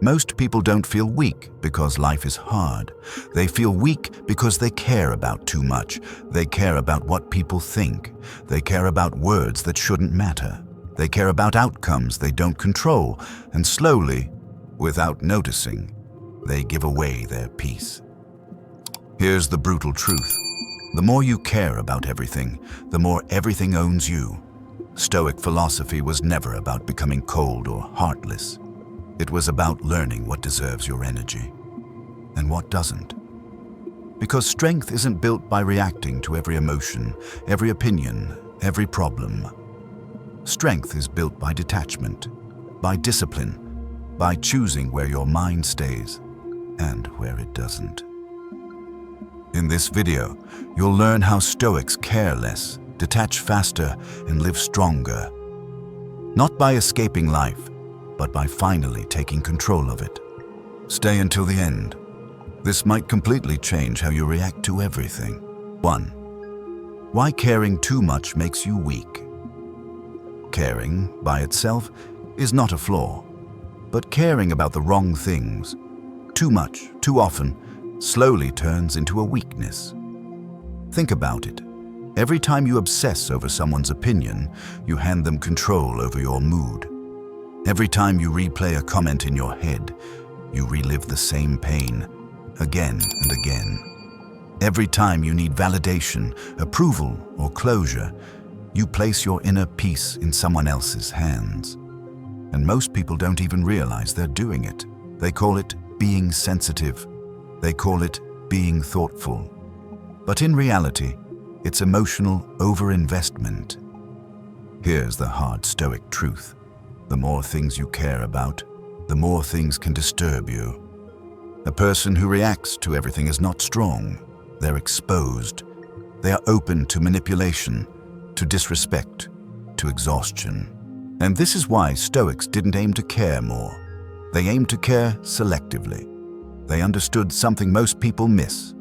Most people don't feel weak because life is hard. They feel weak because they care about too much. They care about what people think. They care about words that shouldn't matter. They care about outcomes they don't control. And slowly, without noticing, they give away their peace. Here's the brutal truth. The more you care about everything, the more everything owns you. Stoic philosophy was never about becoming cold or heartless. It was about learning what deserves your energy and what doesn't. Because strength isn't built by reacting to every emotion, every opinion, every problem. Strength is built by detachment, by discipline, by choosing where your mind stays and where it doesn't. In this video, you'll learn how Stoics care less, detach faster, and live stronger. Not by escaping life, but by finally taking control of it. Stay until the end. This might completely change how you react to everything. 1. Why caring too much makes you weak. Caring, by itself, is not a flaw. But caring about the wrong things, too much, too often, slowly turns into a weakness. Think about it. Every time you obsess over someone's opinion, you hand them control over your mood. Every time you replay a comment in your head, you relive the same pain, again and again. Every time you need validation, approval, or closure, you place your inner peace in someone else's hands. And most people don't even realize they're doing it. They call it being sensitive. They call it being thoughtful. But in reality, it's emotional overinvestment. Here's the hard Stoic truth. The more things you care about, the more things can disturb you. A person who reacts to everything is not strong. They're exposed. They are open to manipulation, to disrespect, to exhaustion. And this is why Stoics didn't aim to care more. They aimed to care selectively. They understood something most people miss.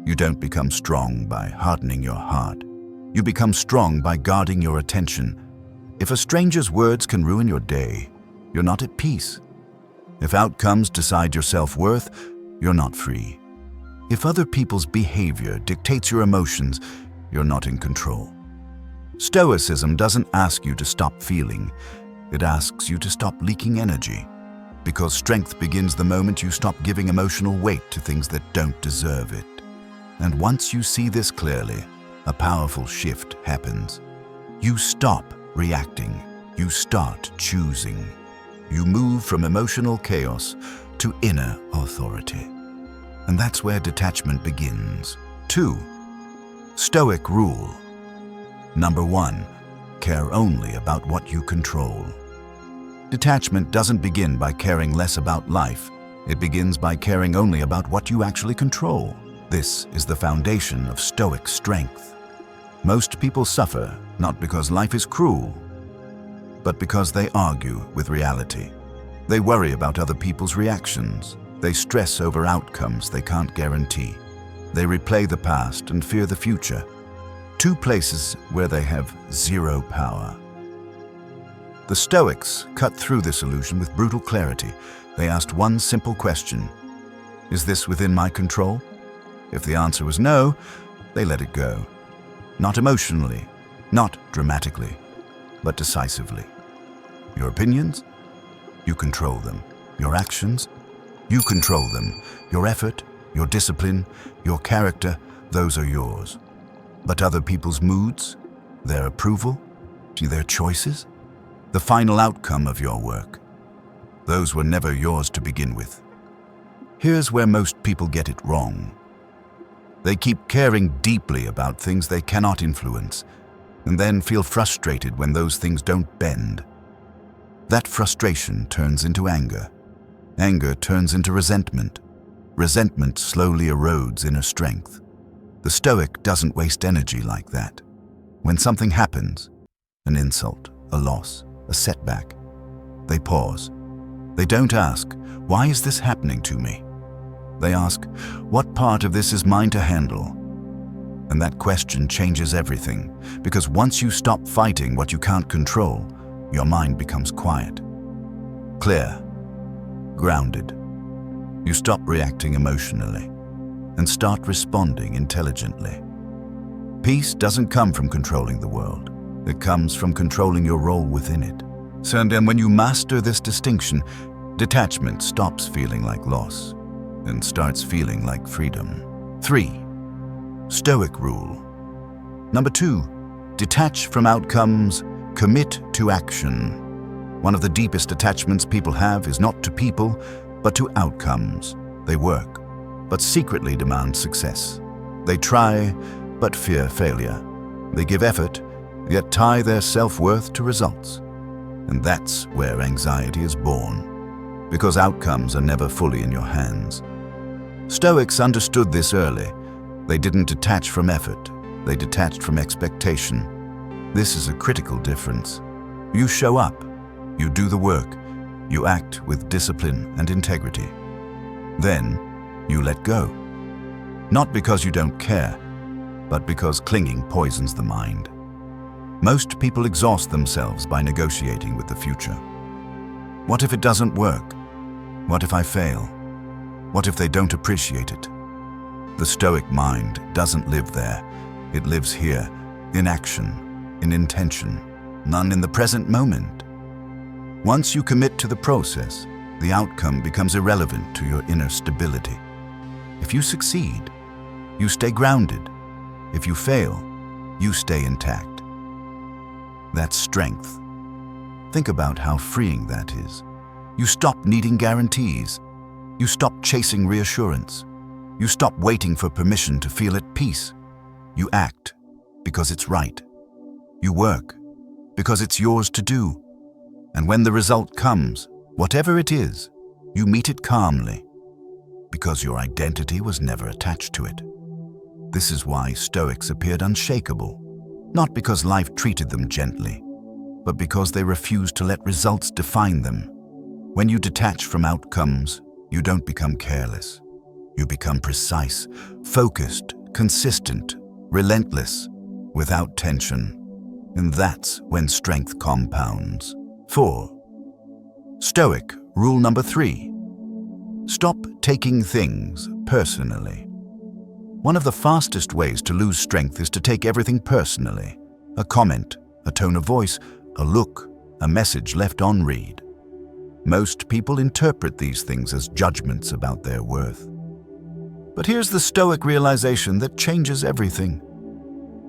You don't become strong by hardening your heart. You become strong by guarding your attention. If a stranger's words can ruin your day, you're not at peace. If outcomes decide your self-worth, you're not free. If other people's behavior dictates your emotions, you're not in control. Stoicism doesn't ask you to stop feeling. It asks you to stop leaking energy. Because strength begins the moment you stop giving emotional weight to things that don't deserve it. And once you see this clearly, a powerful shift happens. You stop reacting. You start choosing. You move from emotional chaos to inner authority. And that's where detachment begins. 2. Stoic rule. Number 1. Care only about what you control. Detachment doesn't begin by caring less about life. It begins by caring only about what you actually control. This is the foundation of Stoic strength. Most people suffer not because life is cruel, but because they argue with reality. They worry about other people's reactions. They stress over outcomes they can't guarantee. They replay the past and fear the future. 2 places where they have zero power. The Stoics cut through this illusion with brutal clarity. They asked one simple question: is this within my control? If the answer was no, they let it go. Not emotionally, not dramatically, but decisively. Your opinions? You control them. Your actions? You control them. Your effort, your discipline, your character, those are yours. But other people's moods, their approval, their choices, the final outcome of your work, those were never yours to begin with. Here's where most people get it wrong. They keep caring deeply about things they cannot influence, and then feel frustrated when those things don't bend. That frustration turns into anger. Anger turns into resentment. Resentment slowly erodes inner strength. The Stoic doesn't waste energy like that. When something happens, an insult, a loss, a setback, they pause. They don't ask, why is this happening to me? They ask, what part of this is mine to handle? And that question changes everything, because once you stop fighting what you can't control, your mind becomes quiet, clear, grounded. You stop reacting emotionally and start responding intelligently. Peace doesn't come from controlling the world. It comes from controlling your role within it. So, and then when you master this distinction, detachment stops feeling like loss and starts feeling like freedom. 3. Stoic rule. Number 2, detach from outcomes, commit to action. One of the deepest attachments people have is not to people, but to outcomes. They work, but secretly demand success. They try, but fear failure. They give effort, yet tie their self-worth to results. And that's where anxiety is born, because outcomes are never fully in your hands. Stoics understood this early. They didn't detach from effort, they detached from expectation. This is a critical difference. You show up, you do the work, you act with discipline and integrity. Then, you let go. Not because you don't care, but because clinging poisons the mind. Most people exhaust themselves by negotiating with the future. What if it doesn't work? What if I fail? What if they don't appreciate it? The Stoic mind doesn't live there. It lives here, in action, in intention, none in the present moment. Once you commit to the process, the outcome becomes irrelevant to your inner stability. If you succeed, you stay grounded. If you fail, you stay intact. That's strength. Think about how freeing that is. You stop needing guarantees. You stop chasing reassurance. You stop waiting for permission to feel at peace. You act because it's right. You work because it's yours to do. And when the result comes, whatever it is, you meet it calmly, because your identity was never attached to it. This is why Stoics appeared unshakable, not because life treated them gently, but because they refused to let results define them. When you detach from outcomes, you don't become careless. You become precise, focused, consistent, relentless, without tension. And that's when strength compounds. 4. Stoic rule number 3. Stop taking things personally. One of the fastest ways to lose strength is to take everything personally. A comment, a tone of voice, a look, a message left on read. Most people interpret these things as judgments about their worth. But here's the Stoic realization that changes everything.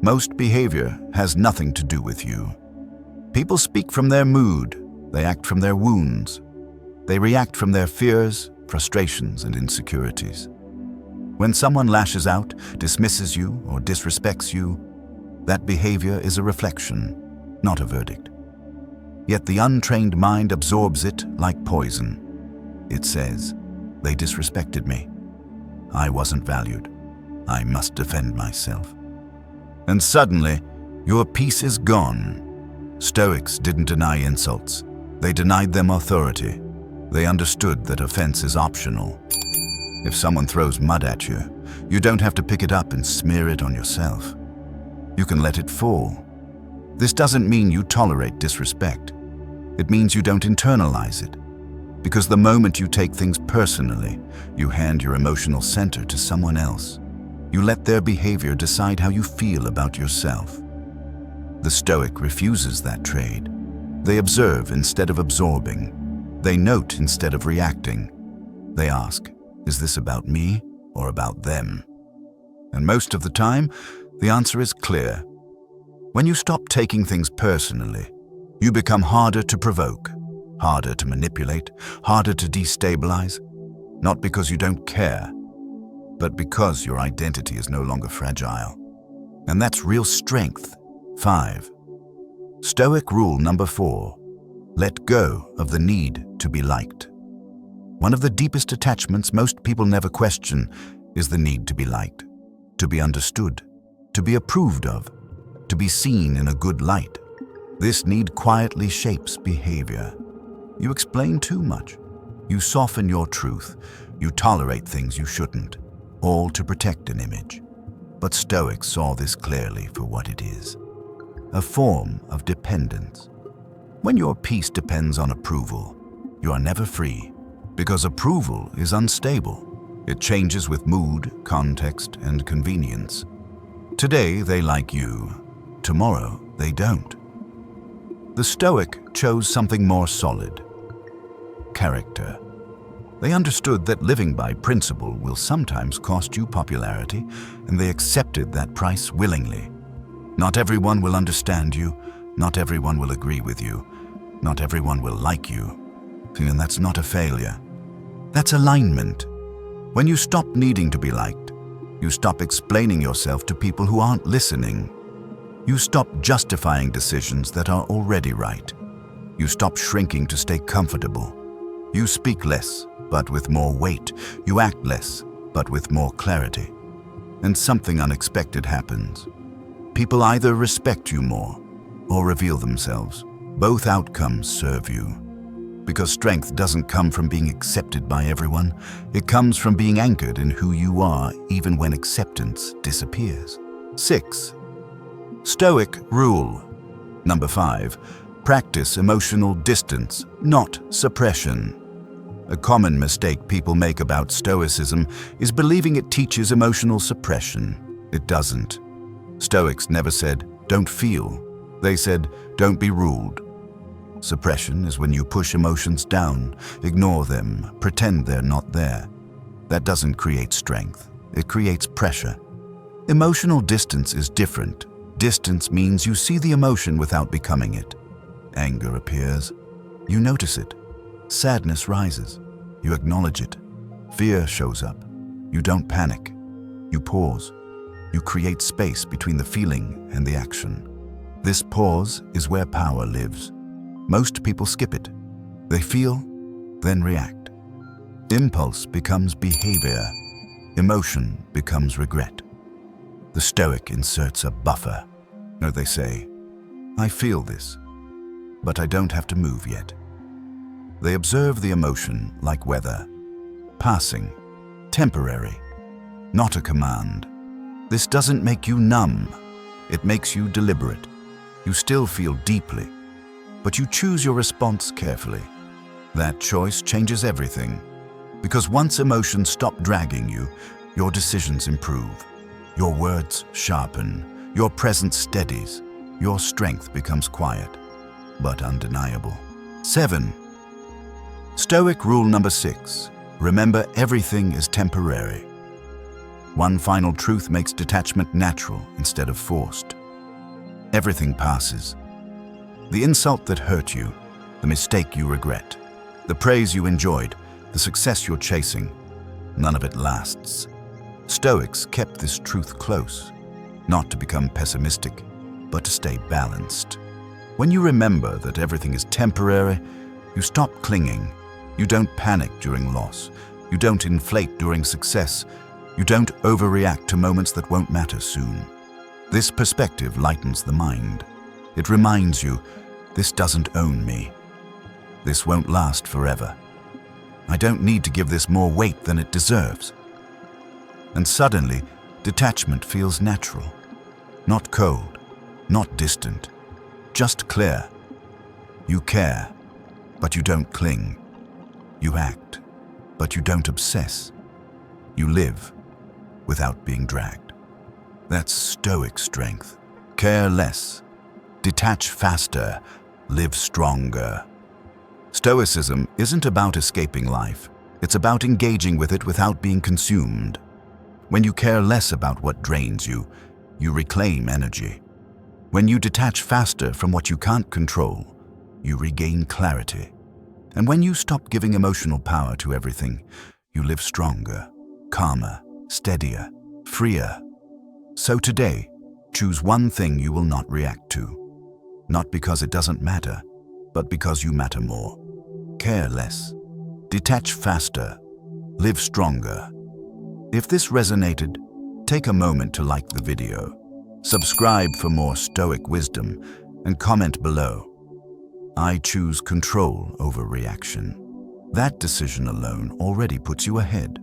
Most behavior has nothing to do with you. People speak from their mood. They act from their wounds. They react from their fears, frustrations, and insecurities. When someone lashes out, dismisses you, or disrespects you, that behavior is a reflection, not a verdict. Yet the untrained mind absorbs it like poison. It says, "They disrespected me. I wasn't valued. I must defend myself." And suddenly, your peace is gone. Stoics didn't deny insults. They denied them authority. They understood that offense is optional. If someone throws mud at you, you don't have to pick it up and smear it on yourself. You can let it fall. This doesn't mean you tolerate disrespect. It means you don't internalize it. Because the moment you take things personally, you hand your emotional center to someone else. You let their behavior decide how you feel about yourself. The Stoic refuses that trade. They observe instead of absorbing. They note instead of reacting. They ask, is this about me or about them? And most of the time, the answer is clear. When you stop taking things personally, you become harder to provoke, harder to manipulate, harder to destabilize, not because you don't care, but because your identity is no longer fragile. And that's real strength. 5. Stoic rule number 4. Let go of the need to be liked. One of the deepest attachments most people never question is the need to be liked, to be understood, to be approved of, to be seen in a good light. This need quietly shapes behavior. You explain too much. You soften your truth. You tolerate things you shouldn't, all to protect an image. But Stoics saw this clearly for what it is, a form of dependence. When your peace depends on approval, you are never free. Because approval is unstable. It changes with mood, context, and convenience. Today they like you, tomorrow they don't. The Stoic chose something more solid: character. They understood that living by principle will sometimes cost you popularity, and they accepted that price willingly. Not everyone will understand you, not everyone will agree with you, not everyone will like you. And that's not a failure. That's alignment. When you stop needing to be liked, you stop explaining yourself to people who aren't listening. You stop justifying decisions that are already right. You stop shrinking to stay comfortable. You speak less, but with more weight. You act less, but with more clarity. And something unexpected happens. People either respect you more or reveal themselves. Both outcomes serve you. Because strength doesn't come from being accepted by everyone. It comes from being anchored in who you are, even when acceptance disappears. 6. Stoic rule. Number 5. Practice emotional distance, not suppression. A common mistake people make about Stoicism is believing it teaches emotional suppression. It doesn't. Stoics never said, "Don't feel." They said, "Don't be ruled." Suppression is when you push emotions down, ignore them, pretend they're not there. That doesn't create strength. It creates pressure. Emotional distance is different. Distance means you see the emotion without becoming it. Anger appears. You notice it. Sadness rises. You acknowledge it. Fear shows up. You don't panic. You pause. You create space between the feeling and the action. This pause is where power lives. Most people skip it. They feel, then react. Impulse becomes behavior. Emotion becomes regret. The Stoic inserts a buffer. No, they say, "I feel this, but I don't have to move yet." They observe the emotion like weather. Passing, temporary, not a command. This doesn't make you numb. It makes you deliberate. You still feel deeply, but you choose your response carefully. That choice changes everything, because once emotions stop dragging you, your decisions improve. Your words sharpen, your presence steadies, your strength becomes quiet, but undeniable. 7. Stoic rule number 6. Remember, everything is temporary. One final truth makes detachment natural instead of forced. Everything passes. The insult that hurt you, the mistake you regret, the praise you enjoyed, the success you're chasing, none of it lasts. Stoics kept this truth close, not to become pessimistic, but to stay balanced. When you remember that everything is temporary, you stop clinging. You don't panic during loss. You don't inflate during success. You don't overreact to moments that won't matter soon. This perspective lightens the mind. It reminds you, this doesn't own me. This won't last forever. I don't need to give this more weight than it deserves. And suddenly, detachment feels natural. Not cold, not distant, just clear. You care, but you don't cling. You act, but you don't obsess. You live without being dragged. That's Stoic strength. Care less, detach faster, live stronger. Stoicism isn't about escaping life. It's about engaging with it without being consumed. When you care less about what drains you, you reclaim energy. When you detach faster from what you can't control, you regain clarity. And when you stop giving emotional power to everything, you live stronger, calmer, steadier, freer. So today, choose one thing you will not react to. Not because it doesn't matter, but because you matter more. Care less, detach faster, live stronger. If this resonated, take a moment to like the video, subscribe for more Stoic wisdom, and comment below. I choose control over reaction. That decision alone already puts you ahead.